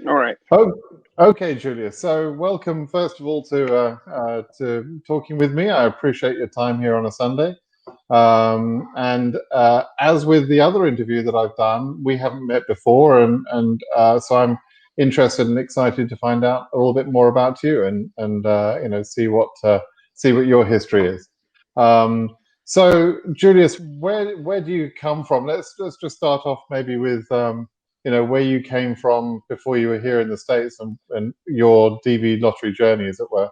All right. Oh, okay, Julia. So, welcome first of all to talking with me. I appreciate your time here on a Sunday. And as with the other interview that I've done, we haven't met before, and so I'm interested and excited to find out a little bit more about you and see what your history is. Um, so, Julius, where do you come from? Let's just start off maybe with where you came from before you were here in the States and your DV lottery journey, as it were.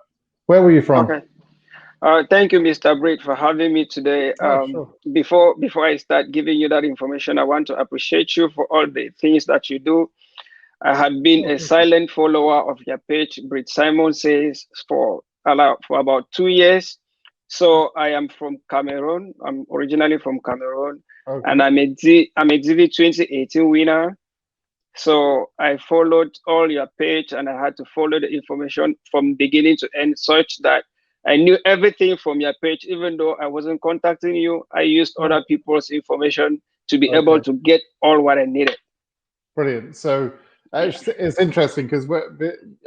Where were you from? Okay. Thank you, Mr. Britt, for having me today. Oh, sure. Before I start giving you that information, I want to appreciate you for all the things that you do. I had been Oh, a thank you. silent follower of your page, Britt Simon Says, for about 2 years. So I am from Cameroon. I'm originally from Cameroon, and Okay. I'm Exhibit 2018 winner. So I followed all your page and I had to follow the information from beginning to end such that I knew everything from your page, even though I wasn't contacting you. I used Oh, other people's information to be able okay. to get all what I needed. Brilliant. So Yeah. it's interesting because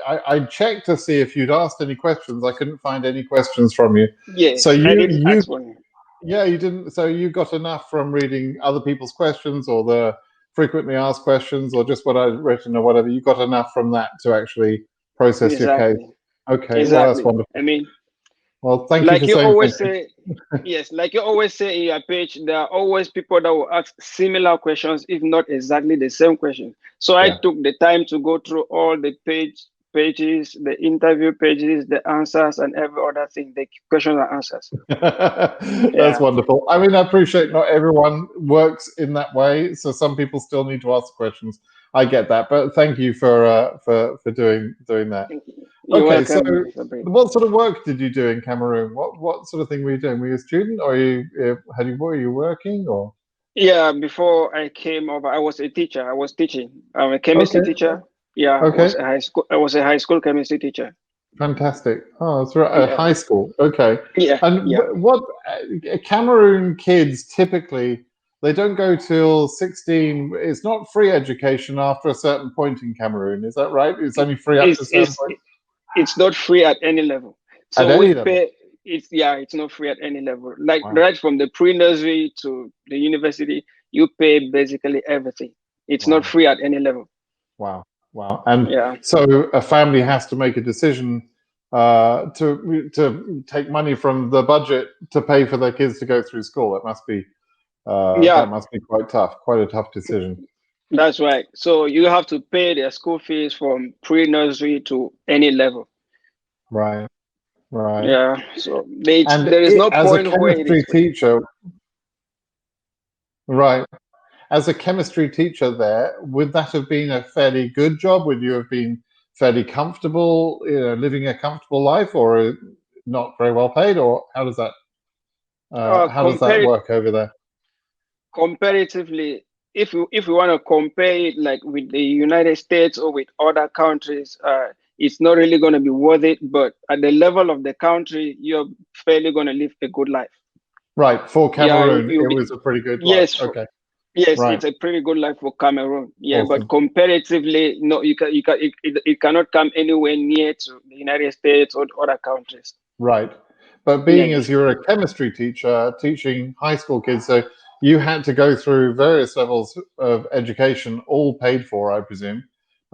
I checked to see if you'd asked any questions. I couldn't find any questions from you. So Yes, I you didn't you ask one. yeah, you didn't. So you got enough from reading other people's questions or the frequently asked questions or just what I'd written or whatever. You got enough from that to actually process your case. Exactly. Okay, well, that's Exactly. I wonderful. mean, Well, thank you for like you saying thank always you. say, yes, like you always say in your page, there are always people that will ask similar questions, if not exactly the same question. So I Yeah, took the time to go through all the pages, the interview pages, the answers, and every other thing, the questions and answers. that's Yeah. wonderful. I mean, I appreciate not everyone works in that way, so some people still need to ask questions. I get that, but thank you for doing that. Thank you. You're Okay, so welcome, Mr. Brain. what sort of work did you do in Cameroon? What sort of thing were you doing? Were you a student, or were you working, or? Yeah, before I came over, I was a teacher. I was teaching. I'm a chemistry Okay, teacher. Yeah, okay, I was a high school chemistry teacher. fantastic. Oh, that's right. Yeah. High school. Okay, Yeah. and Yeah. what Cameroon kids typically they don't go till 16. It's not free education after a certain point in Cameroon. Is that right? It's only free up to a It's certain it's point it's not free at any level. at So any we level. pay. It's not free at any level. Like Wow, right from the pre-nursery to the university, you pay basically everything. It's not wow. free at any level. Wow, wow. And Yeah. so a family has to make a decision to take money from the budget to pay for their kids to go through school. Yeah, That must be quite tough, quite a tough decision. that's right. So you have to pay their school fees from pre-nursery to any level. Right, right. Yeah. So And there is no as a point where it chemistry is free. teacher, right? As a chemistry teacher, there would that have been a fairly good job? Would you have been fairly comfortable, living a comfortable life, or not very well paid, or how does that Compare work over there? comparatively, if we want to compare it like with the United States or with other countries, it's not really going to be worth it. But at the level of the country, you're fairly going to live a good life. Right, for Yeah, Cameroon, you'll it be. was a pretty good life. Yes, Okay, yes, right, it's a pretty good life for Cameroon. Yeah, but awesome. comparatively, no, it cannot come anywhere near to the United States or other countries. Right. But Yeah, being yeah. as you're a chemistry teacher, teaching high school kids, so you had to go through various levels of education, all paid for, I presume,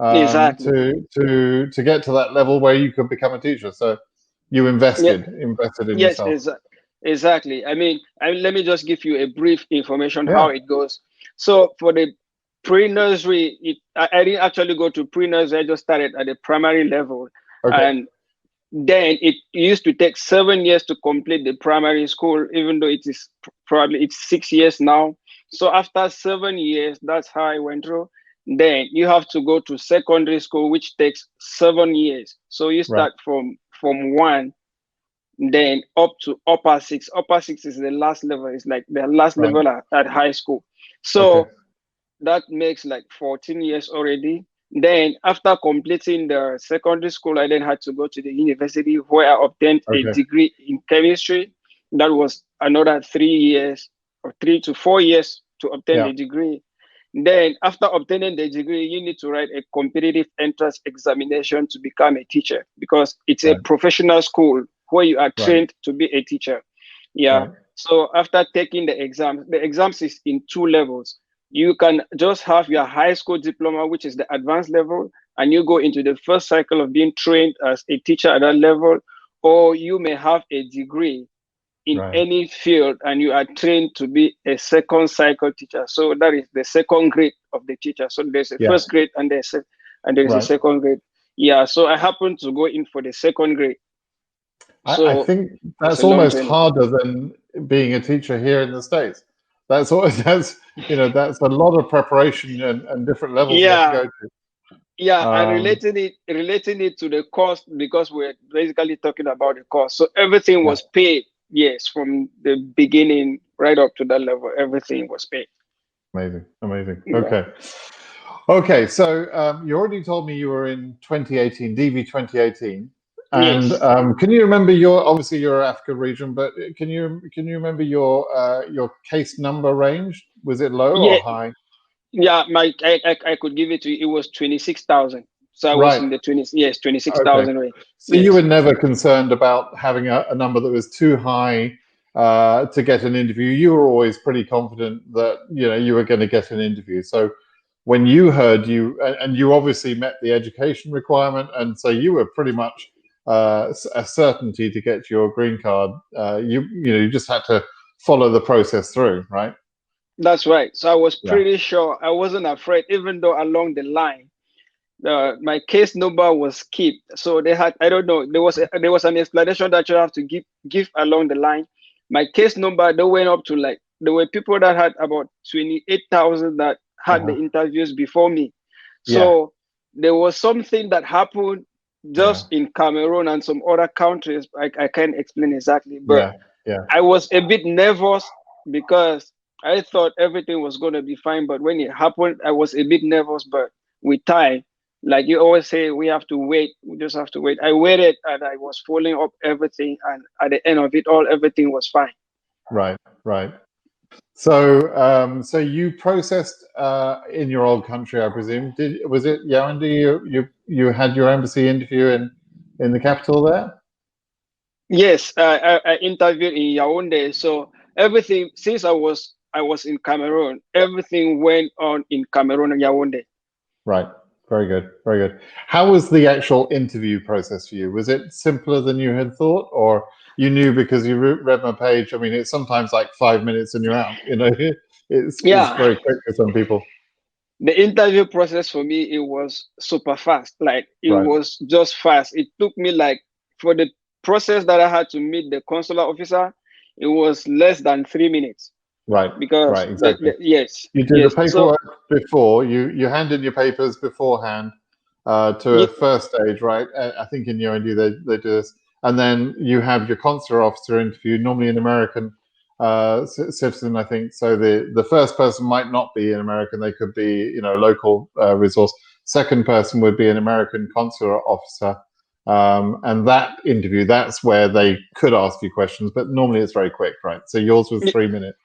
Exactly. to get to that level where you could become a teacher. So you Yeah. invested in Yes, yourself. exactly. Let me just give you a brief information how Yeah. it goes. So for the pre-nursery, I didn't actually go to pre-nursery. I just started at the primary level, Okay. and then it used to take 7 years to complete the primary school, even though it is probably it's 6 years now. So after 7 years, that's how I went through. Then you have to go to secondary school, which takes 7 years. So you Right. start from one, then up to upper six. Upper six is the last level. It's like the last Right. level at high school. Okay. So that makes like 14 years already. Then after completing the secondary school, I then had to go to the university where I obtained a Okay. degree in chemistry. That was another 3 years or 3 to 4 years to obtain Yeah. the degree. Then after obtaining the degree, you need to write a competitive entrance examination to become a teacher, because it's a Right. professional school where you are Right. trained to be a teacher. Yeah. Right. So after taking the exams is in two levels. You can just have your high school diploma, which is the advanced level, and you go into the first cycle of being trained as a teacher at that level, or you may have a degree in Right. any field and you are trained to be a second cycle teacher. So that is the second grade of the teacher. So there's a Yeah. first grade and there's a Right. second grade. Yeah. So I happened to go in for the second grade. I So think it was that's a long almost journey. harder than being a teacher here in the States. That's all. That's that's a lot of preparation and different levels you have to Yeah. go to. Yeah, and Um, relating it to the cost, because we're basically talking about the cost. So everything yeah, was paid, yes, from the beginning right up to that level. Everything was paid. amazing, amazing. Yeah. Okay, okay. So you already told me you were in 2018, DV 2018, and Yes. can you remember your? Obviously, you're Africa region, but can you remember your case number range? Was it low Yeah. or high? Yeah. I could give it to you. It was 26,000. So I was Right. in the 20. Yes, Okay. 26,000 range. So you were Yes. never concerned about having a number that was too high to get an interview. You were always pretty confident that you were going to get an interview. So when you heard and you obviously met the education requirement, and so you were pretty much a certainty to get your green card. You just had to follow the process through, right? That's right. So I was Yeah. pretty sure. I wasn't afraid, even though along the line, my case number was skipped. So they had, I don't know, there was an explanation that you have to give along the line. My case number, they went up to, like, there were people that had about 28,000 that had the Uh-huh. interviews before me. Yeah. So there was something that happened Yeah. just in Cameroon and some other countries. I can't explain exactly, but Yeah. Yeah. I was a bit nervous because I thought everything was going to be fine. But when it happened, I was a bit nervous. But with time, like you always say, we have to wait. We just have to wait. I waited and I was following up everything. And at the end of it all, everything was fine. Right. Right. So you processed in your old country, I presume. Was it Yaoundé? You had your embassy interview in the capital there? Yes, I interviewed in Yaoundé. So everything, since I was in Cameroon, everything went on in Cameroon and Yaoundé. Right. Very good. Very good. How was the actual interview process for you? Was it simpler than you had thought, or you knew because you read my page? I mean, it's sometimes like 5 minutes and you're out. It's Yeah, very quick for some people. the interview process for me, it was super fast. Like, it Right. was just fast. It took me, like, for the process that I had to meet the consular officer, it was less than 3 minutes, Right. because Right. Exactly. yes, You did the yes. So paperwork before. You hand in your papers beforehand to a first stage, right? I think in UND they do this, and then you have your consular officer interview. Normally an American citizen, I think. So the first person might not be an American; they could be a local resource. Second person would be an American consular officer. And that interview, that's where they could ask you questions, but normally it's very quick, right? So yours was 3 minutes.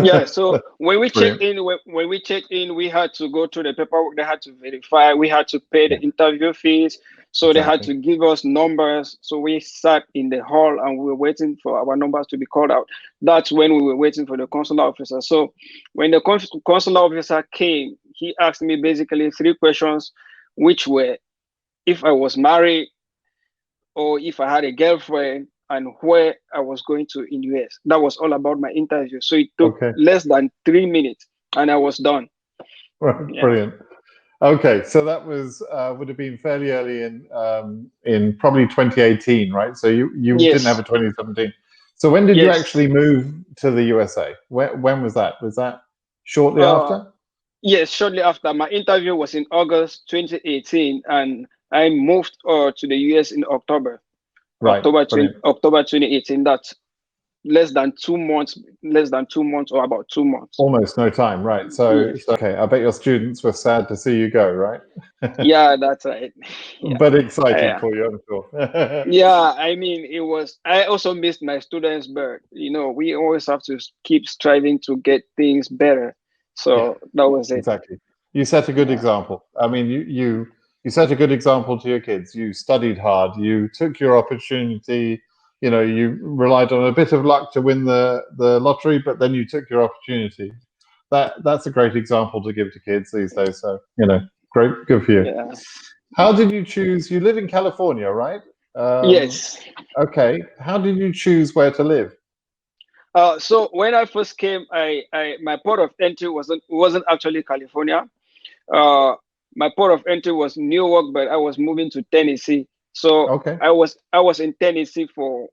yeah, so when we checked Brilliant. in, we had to go through the paperwork. They had to verify. We had to pay the Yeah, interview fees. So they had exactly. to give us numbers. So we sat in the hall and we were waiting for our numbers to be called out. That's when we were waiting for the consular officer. So when the consular officer came, he asked me basically three questions, which were if I was married, or if I had a girlfriend, and where I was going to in US. That was all about my interview. So it took Okay. less than 3 minutes and I was done. Yeah. Brilliant. Okay, so that was would have been fairly early in probably 2018, right? So you didn't have Yes. a 2017. So when did you Yes. actually move to the USA? When was that? Was that shortly Uh, after? yes, shortly after. My interview was in August 2018 and I moved to the US in October. Right, brilliant. October 2018. That's less than 2 months or about 2 months. Almost no time, right? So, Yes. okay, I bet your students were sad to see you go, right? Yeah, that's right. Yeah. But excited Yeah. for you, I'm sure. Yeah, I mean, I also missed my students, but we always have to keep striving to get things better. So that was it. Exactly. You set a good Yeah. example. I mean, you set a good example to your kids. You studied hard. You took your opportunity. You know, you relied on a bit of luck to win the lottery, but then you took your opportunity. That's a great example to give to kids these days. So, you know, great, good for you. Yeah. How did you choose? You live in California, right? Yes. Okay. How did you choose where to live? So when I first came, my port of entry wasn't actually California. Uh, my port of entry was Newark, but I was moving to Tennessee. So Okay. I was in Tennessee for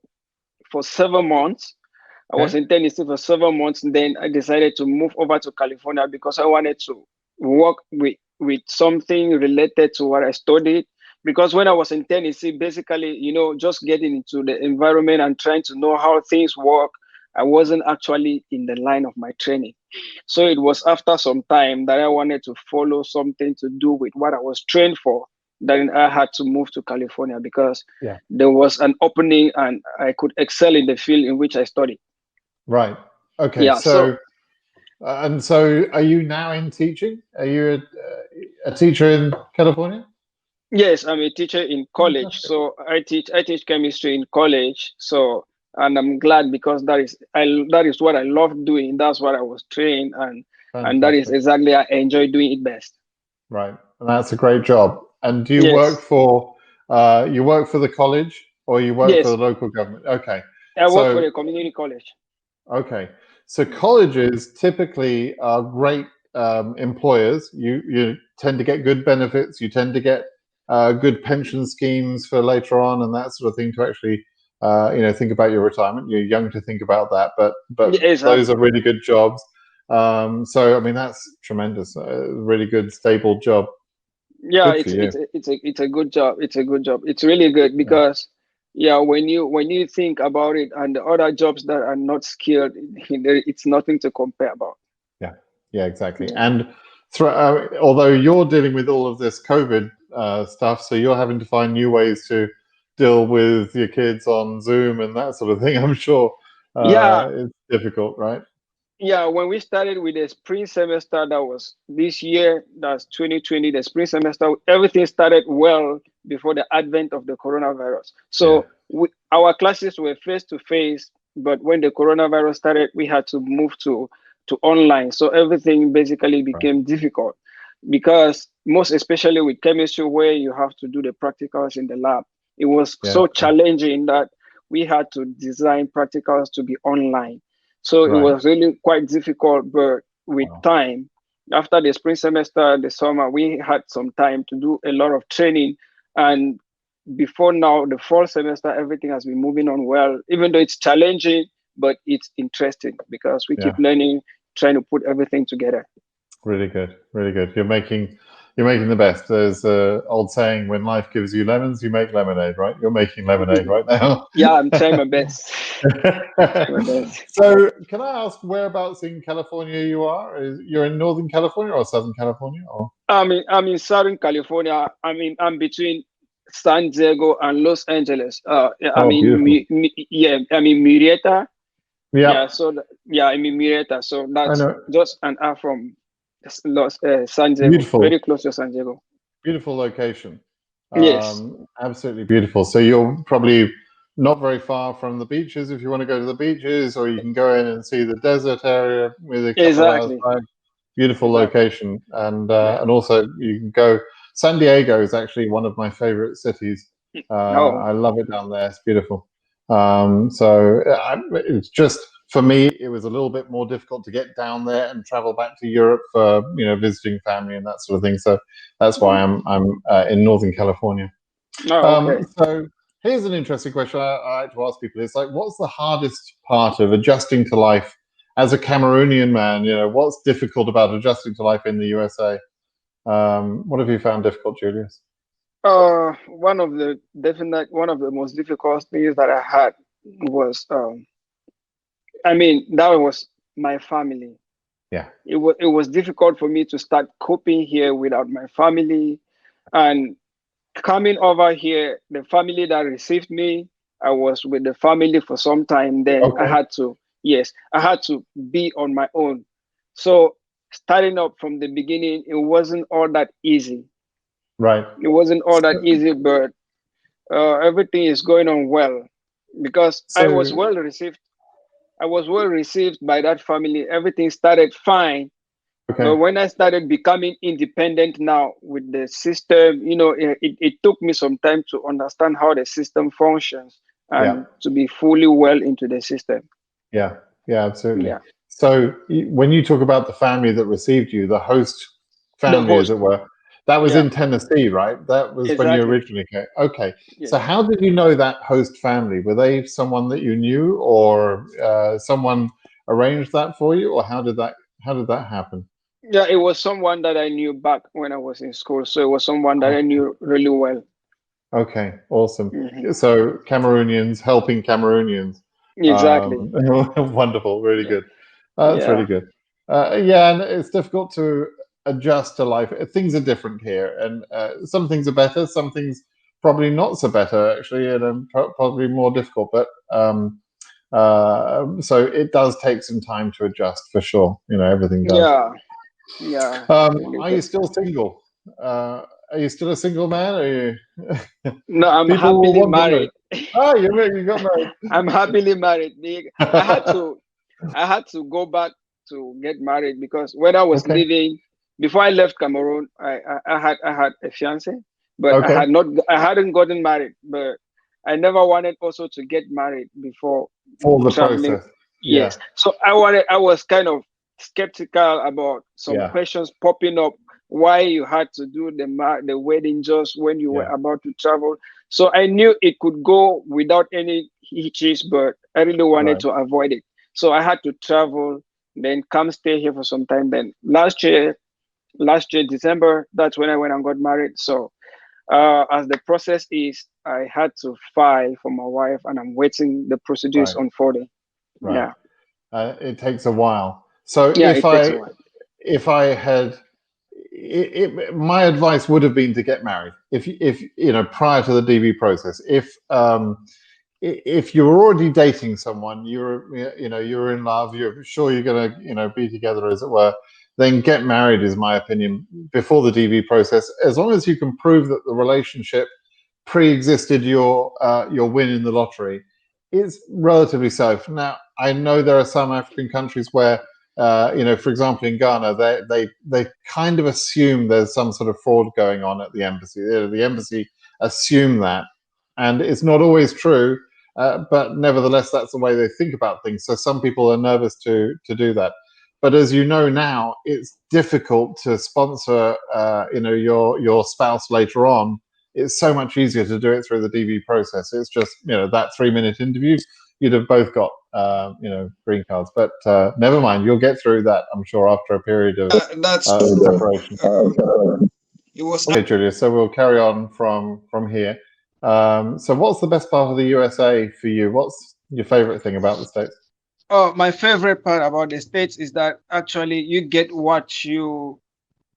7 months. I was Okay. in Tennessee for 7 months, and then I decided to move over to California because I wanted to work with something related to what I studied. Because when I was in Tennessee, basically, just getting into the environment and trying to know how things work, I wasn't actually in the line of my training. So it was after some time that I wanted to follow something to do with what I was trained for. Then I had to move to California because Yeah. there was an opening and I could excel in the field in which I studied. Right. Okay. Yeah. So So are you now in teaching? Are you a teacher in California? yes, I'm a teacher in college. Fantastic. So I teach chemistry in college. So and I'm glad because that is what I love doing. That's what I was trained and that is Fantastic. exactly I enjoy doing it best. Right. And that's a great job. And do Yes. you work for the college or you work for Yes. the local government? Okay. I work for So a community college. okay. So Mm. colleges typically are great employers. You tend to get good benefits. You tend to get good pension schemes for later on and that sort of thing to actually think about your retirement. You're young to think about that, but Yeah, those are exactly. really good jobs. So I mean that's tremendous. Really good stable job. Yeah, Good for it's you. it's a, it's a it's a good job. It's a good job. It's really good Yeah. because yeah, when you think about it and the other jobs that are not skilled, it's nothing to compare about. Yeah, yeah, exactly. Yeah. And although you're dealing with all of this COVID stuff, so you're having to find new ways to deal with your kids on Zoom and that sort of thing. I'm sure Yeah, it's difficult, right? yeah. When we started with the spring semester, that was this year, that's 2020, the spring semester, everything started well before the advent of the coronavirus. Yeah, So our classes were face to face, but when the coronavirus started, we had to move to online. So everything basically right. became difficult because most especially with chemistry, where you have to do the practicals in the lab, it was Yeah, so challenging that we had to design practicals to be online. So it right. was really quite difficult, but with Wow. time, after the spring semester, the summer, we had some time to do a lot of training. And before now, the fall semester, everything has been moving on well, even though it's challenging, but it's interesting because we keep Yeah, learning, trying to put everything together. really good, really good. You're making the best. There's a old saying: when life gives you lemons, you make lemonade. Right? You're making lemonade right now. Yeah, I'm trying my best. Trying my best. So, can I ask whereabouts in California you are? You're in Northern California or Southern California? Or I'm in Southern California. I'm between San Diego and Los Angeles. I'm oh, in beautiful. yeah, I'm in Murrieta. Yeah, Yeah, so yeah, I'm in Murrieta. So I that's know. just an hour from San Diego, Beautiful, very close to San Diego. beautiful location. Yes, Absolutely beautiful. So you're probably not very far from the beaches if you want to go to the beaches, or you can go in and see the desert area with a couple of hours exactly, drive. Beautiful exactly. location, and Yeah. also you can go. San Diego is actually one of my favorite cities. Oh, I love it down there. It's beautiful. It's just for me, it was a little bit more difficult to get down there and travel back to Europe for visiting family and that sort of thing. So that's why I'm in Northern California. oh, okay. So here's an interesting question I like to ask people. It's like, what's the hardest part of adjusting to life as a Cameroonian man? What's difficult about adjusting to life in the USA? What have you found difficult, Julius? One of the most difficult things that I had was, that was my family. Yeah. It was difficult for me to start coping here without my family, and coming over here, the family that received me, I was with the family for some time. Then I Okay. had to, yes, I had to be on my own. So starting up from the beginning, it wasn't all that easy. Right. It wasn't all that easy, but everything is going on well because I was So well received. I was well received by that family. Everything started fine. But okay. when I started becoming independent now with the system, it took me some time to understand how the system functions Yeah. and to be fully well into the system. Yeah. Yeah. Absolutely. Yeah. So when you talk about the family that received you, the host The family, as host. it were, that was Yeah, in Tennessee, right? That was when you exactly. originally came. Okay. So Yes. how did you know that host family? Were they someone that you knew, or someone arranged that for you, or how did that happen? Yeah, it was someone that I knew back when I was in school. So it was someone that I Okay. knew really well. Okay, awesome. Hmm. So Cameroonians helping Cameroonians. Exactly. Wonderful, really Yeah. good. That's really Yeah. good. Yeah, and it's difficult to adjust to life. Things are different here, and some things are better, some things probably not so better, actually, and probably more difficult. But so it does take some time to adjust for sure. Everything does. Yeah. Yeah. Really Are you good. still single? Are you still a single man? Are you? No, I'm People will happily wonder. married. Oh, you're married. You got I'm happily married. I had married. to I had to go back to get married because when I was Okay. leaving, before I left Cameroon, I had a fiance, but Okay. I hadn't gotten married, but I never wanted also to get married before For the traveling. process. Yeah. Yes, so I was kind of skeptical about some Yeah. questions popping up. Why you had to do the wedding just when you were Yeah. about to travel? So I knew it could go without any hitches, but I really wanted Right. to avoid it. So I had to travel, then come stay here for some time. Then last year December, that's when I went and got married. So as the process is, I had to file for my wife, and I'm waiting. The procedure is Right. unfolding. Right. Yeah, It takes a while. So yeah, it takes a while. if I had, my advice would have been to get married. If prior to the DV process, if you're already dating someone, you're in love, you're sure you're going to be together, as it were, then get married is my opinion before the DV process, as long as you can prove that the relationship pre-existed your win in the lottery. It's relatively safe. Now I know there are some African countries where for example, in Ghana, they kind of assume there's some sort of fraud going on at the embassy. The embassy assume that, and it's not always true. But nevertheless, that's the way they think about things. So some people are nervous to do that. But as you know now, it's difficult to sponsor, your spouse later on. It's so much easier to do it through the DV process. It's just that 3-minute interview. You'd have both got green cards. But never mind, you'll get through that, I'm sure, after a period of That's true. preparation. It was. Okay, Julius. So we'll carry on from here. So what's the best part of the USA for you? What's your favorite thing about the States? Oh, my favorite part about the States is that actually you get what you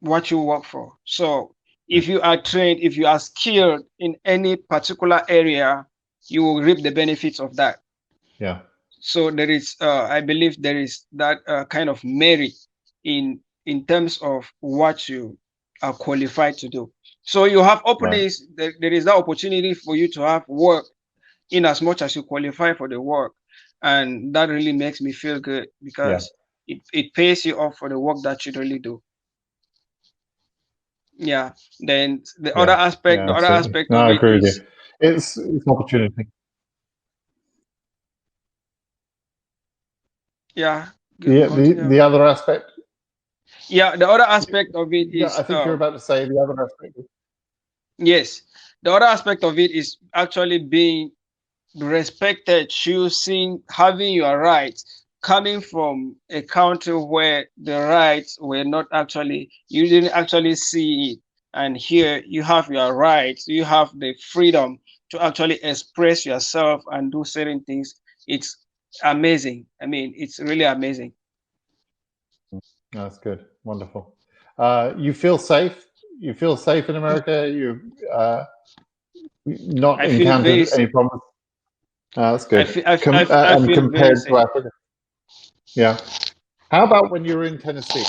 work for. So if you are trained, if you are skilled in any particular area, you will reap the benefits of that. Yeah. So there is, I believe, there is that kind of merit in terms of what you are qualified to do. So you have Right. openings. There is that opportunity for you to have work in as much as you qualify for the work, and that really makes me feel good Yeah. because it pays you off for the work that you really do. Yeah. Then the other Yeah. aspect, Yeah. the other Absolutely. aspect No, of I it agree with is, you. It's an opportunity. yeah, The continue. the other aspect. Yeah, the other aspect of it Yeah, I is, think you're about to say the other aspect. yes, the other aspect of it is actually being respected, choosing, having your rights, coming from a country where the rights were not actually, you didn't actually see it. And here you have your rights, you have the freedom to actually express yourself and do certain things. It's amazing. I mean, it's really amazing. That's good. Wonderful. You feel safe? You feel safe in America? You not I feel very encountered any safe. problems? That's I good. feel, I, I, I And feel very compared to safe. Africa, yeah. How about when you were in Tennessee?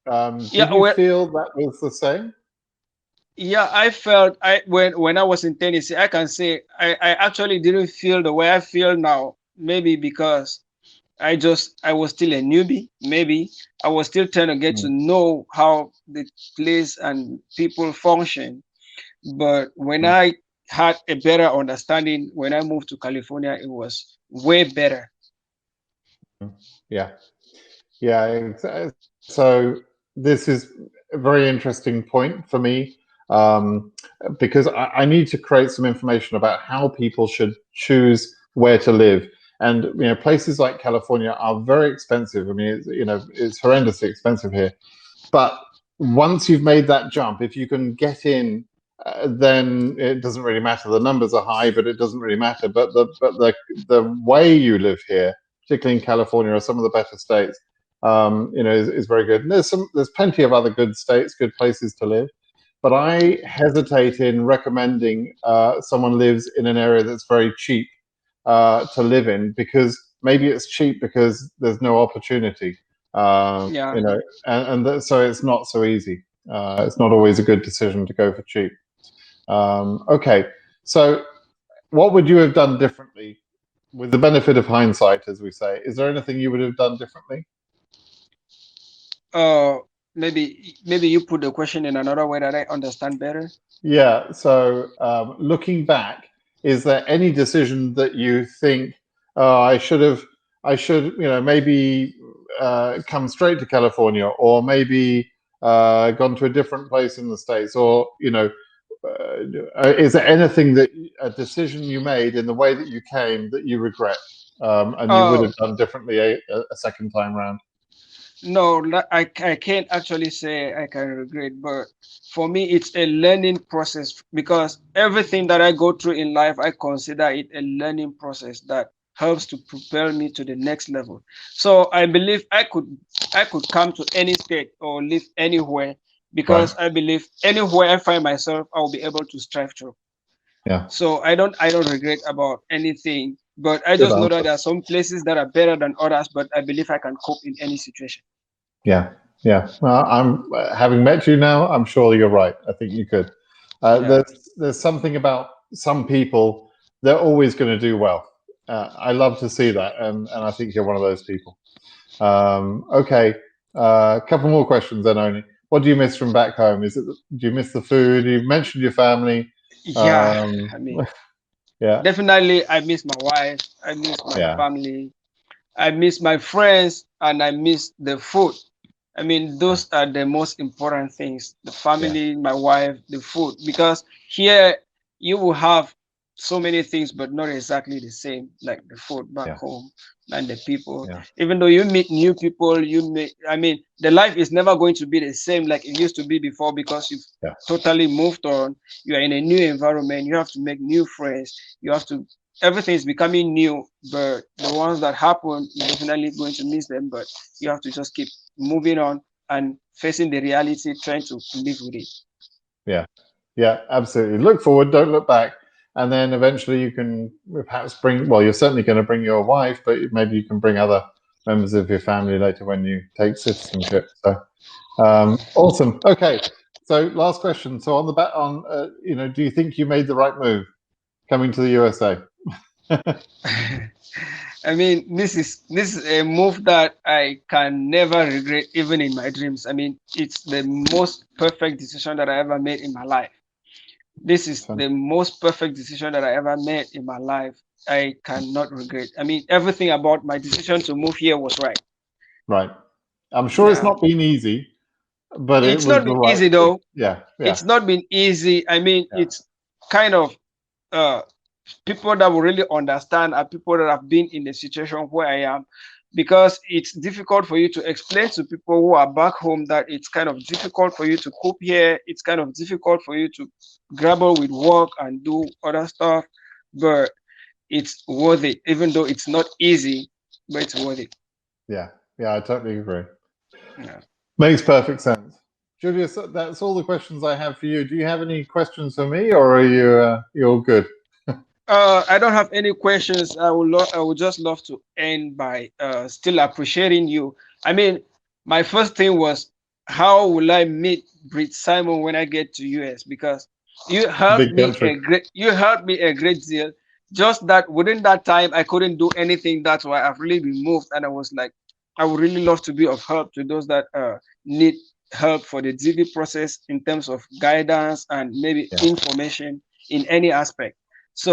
Yeah, Did you well, feel that was the same? yeah, I felt when I was in Tennessee, I can say I actually didn't feel the way I feel now. Maybe because I was still a newbie. Maybe I was still trying to get to Mm, know how the place and people function. But when mm, I had a better understanding when I moved to California, it was way better. mm. Yeah, yeah. So this is a very interesting point for me, um, because I need to create some information about how people should choose where to live. And places like California are very expensive. I mean, it's horrendously expensive here. But once you've made that jump, if you can get in, then it doesn't really matter. The numbers are high, but it doesn't really matter. But the way you live here, particularly in California or some of the better states, is very good. And there's plenty of other good states, good places to live. But I hesitate in recommending someone lives in an area that's very cheap to live in, because maybe it's cheap because there's no opportunity, Yeah. so it's not so easy. It's not always a good decision to go for cheap. Okay, so what would you have done differently, with the benefit of hindsight, as we say? Is there anything you would have done differently? Uh, maybe you put the question in another way that I understand better. Yeah. So, looking back, is there any decision that you think, oh, I should, maybe come straight to California, or maybe gone to a different place in the States, or is there anything that a decision you made in the way that you came that you regret, and you would Uh, have done differently a second time round? no, I can't actually say I can regret, but for me, it's a learning process because everything that I go through in life, I consider it a learning process that helps to propel me to the next level. So I believe I could come to any state or live anywhere Right. because I believe anywhere I find myself, I will be able to strive through. Yeah. So I don't regret about anything, but I Good just know that answer. there are some places that are better than others, but I believe I can cope in any situation. Yeah, yeah. Well, I'm having met you now. I'm sure you're right. I think you could. Yeah. There's something about some people; they're always going to do well. I love to see that, and I think you're one of those people. Okay, a couple more questions then. Only, what do you miss from back home? Do you miss the food? You mentioned your family. Yeah. Um, I mean, yeah, definitely I miss my wife, I miss my yeah, family, I miss my friends, and I miss the food. I mean, yeah, those are the most important things: the yeah, family, my wife, the food. Because here you will have so many things, but not exactly the same, like the food back yeah, home and the people. yeah, Even though you meet new people, I mean, the life is never going to be the same like it used to be before because you've yeah. totally moved on. You are in a new environment. You have to make new friends. You have to everything is becoming new, but the ones that happen, you're definitely going to miss them. But you have to just keep moving on and facing the reality, trying to live with it. Yeah, yeah, absolutely. Look forward, don't look back. And then eventually you can perhaps bring, well, you're certainly going to bring your wife, but maybe you can bring other members of your family later when you take citizenship. So, awesome. Okay. So last question. So on the back on, do you think you made the right move coming to the USA? I mean, this is a move that I can never regret, even in my dreams. I mean, it's the most perfect decision that I ever made in my life. This is the most perfect decision that I ever made in my life. I cannot regret. I mean, everything about my decision to move here was right. Right. I'm sure it's Yeah. not been easy, but it It's was not the been right easy move. though. Yeah, yeah, It's not been easy. I mean, yeah, it's kind of uh people that will really understand are people that have been in the situation where I am, because it's difficult for you to explain to people who are back home that it's kind of difficult for you to cope here. It's kind of difficult for you to grapple with work and do other stuff, but it's worth it, even though it's not easy, but it's worth it. yeah, yeah. I totally agree. Yeah. Makes perfect sense. Julius, that's all the questions I have for you. Do you have any questions for me, or are you all good? I don't have any questions. I would just love to end by still appreciating you. I mean, my first thing was how will I meet Brit Simon when I get to US? Because It's a big country. you helped me a great deal. Just that within that time I couldn't do anything. That's why I've really been moved, and I was like, I would really love to be of help to those that need help for the DV process in terms of guidance and maybe Yeah, information in any aspect.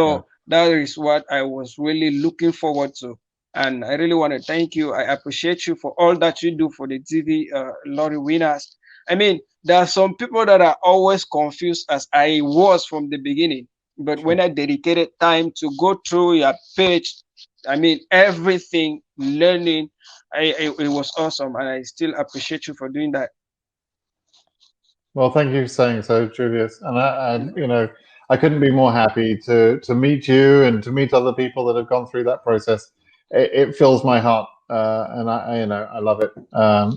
yeah. So that is what I was really looking forward to. And I really want to thank you. I appreciate you for all that you do for the TV lottery winners. I mean, there are some people that are always confused, as I was from the beginning. But when I dedicated time to go through your page, I mean, everything, learning, it was awesome. And I still appreciate you for doing that. Well, thank you for saying so, Julius. And you know, I couldn't be more happy to meet you and to meet other people that have gone through that process. It fills my heart, and you know, I love it.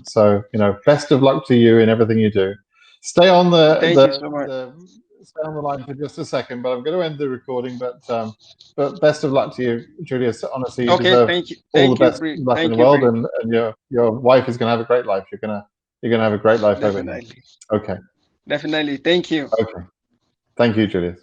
So, you know, best of luck to you in everything you do. Stay on Thank you so much. stay on the line for just a second, but I'm going to end the recording. But best of luck to you, Julius. Honestly, you Okay, deserve thank you. all the Thank you, best Brie. luck in the Thank you, world, Brie. and your wife is going to have a great life. You're gonna have a great life over here. Definitely. Okay. Definitely. Thank you. Okay. Thank you, Julius.